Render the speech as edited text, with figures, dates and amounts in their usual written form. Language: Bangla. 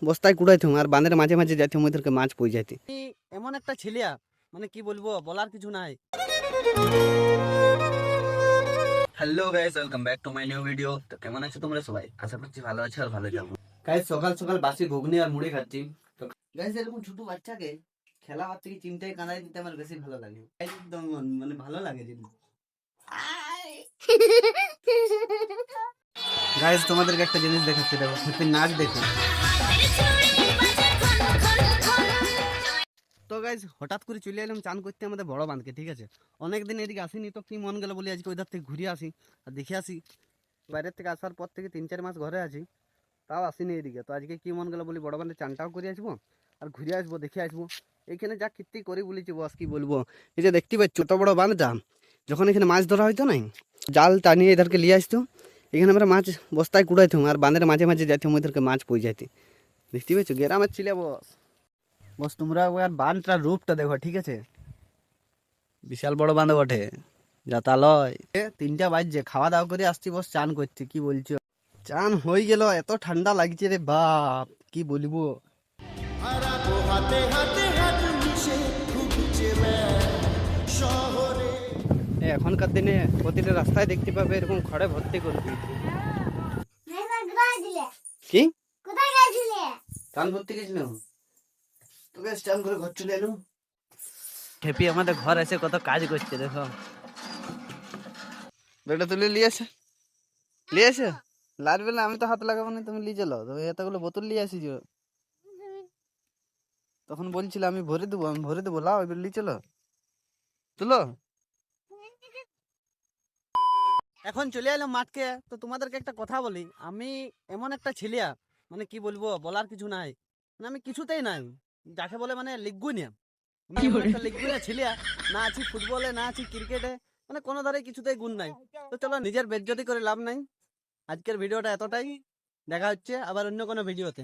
বস্তায় কুড়াইতাম আর বাঁধের মাঝে মাঝে যাইতাম ওদেরকে মাছ পই যাইতে। এমন একটা ছেলিয়া মানে কি বলবো, বলার কিছু নাই। Hello guys, welcome back to my new video. তো কেমন আছো তোমরা সবাই? আশা করছি ভালো আছো আর ভালো যাবো। গাইস সকাল সকাল বাসি ঘুগনি আর মুড়ি খাচ্ছি। তো গাইস এরকম ছোট বাচ্চাকে খেলাবার থেকে চিন্তায় কাঁদাই দিতে আমার বেশি ভালো লাগে। একদম মানে ভালো লাগে জিনিস। গাইস তোমাদেরকে একটা জিনিস দেখাচ্ছি, দেখো হ্যাপি নাচ দেখো। তো গাইজ হঠাৎ করে চলে এলাম চান করতে আমাদের বড় বাঁধকে, ঠিক আছে। অনেকদিন এদিকে আসিনি, তো কি মন গেল বলি আজকে ওইধার থেকে ঘুরে আসি আর দেখে আসি। বাইরের থেকে আসার পর থেকে 3-4 মাস ঘরে আছি, তাও আসিনি এদিকে। তো আজকে কি মন গেল বলি বড় বাঁধে চানটাও করে আসবো আর ঘুরে আসবো, দেখে আসবো। এইখানে যা কীর্তি করি বলেছি বস, কি বলবো। এই যে দেখতে পাচ্ছ ছোট বড় বাঁধটা, যখন এখানে মাছ ধরা হইতো না, জাল টানিয়ে এদেরকে নিয়ে আসতো। এখানে আমরা মাছ বস্তায় কুড়াইতাম আর বাঁধের মাঝে মাঝে যাইতাম ওদেরকে মাছ পই যাইতে। দেখতে পাচ্ছ গ্রামের ছিলে বস। বস তোমরা ওর বাঁধটার রূপটা দেখো, ঠিক আছে। বিশাল বড় বাঁধ বটে, যাতালয়। 3টা বাজছে, খাওয়া দাওয়া করে আসছি বস চান করছি। কি বলছো? চান হয়ে গেল, এত ঠান্ডা লাগছে রে বাপ, কি বলবো। এখনকার দিনে প্রতিটা রাস্তায় দেখতে পাবে এরকম খড়ে ভর্তি করবি। কি চান করতে গেছিলাম, তোকে চান করে ঘর চলে এলো। খেপি আমাদের ঘর এসে কত কাজ করছে দেখো। বেটা তুলে নিয়ে আসে লাগবে না, আমি তো হাত লাগাবো না, তুমি নিয়ে চলো। তুমি এতগুলো বোতল নিয়ে আসিছ, তখন বলছিল আমি ভরে দেবো লাও এবার নিয়ে চলো, তুলো। এখন চলে এলাম মাঠকে। তো তোমাদেরকে একটা কথা বলি, আমি এমন একটা ছেলিয়া মানে কি বলবো, বলার কিছু নাই। মানে আমি কিছুতেই নাই, যাকে বলে মানে লিখবই না। আমি এমন একটা লিখবই না ছেলিয়া, না আছি ফুটবলে না আছি ক্রিকেটে, মানে কোনো ধারে কিছুতেই গুণ নাই। তো চলো নিজের বেজ্জতি করে লাভ নাই। আজকের ভিডিওটা এতটাই, দেখা হচ্ছে আবার অন্য কোনো ভিডিওতে।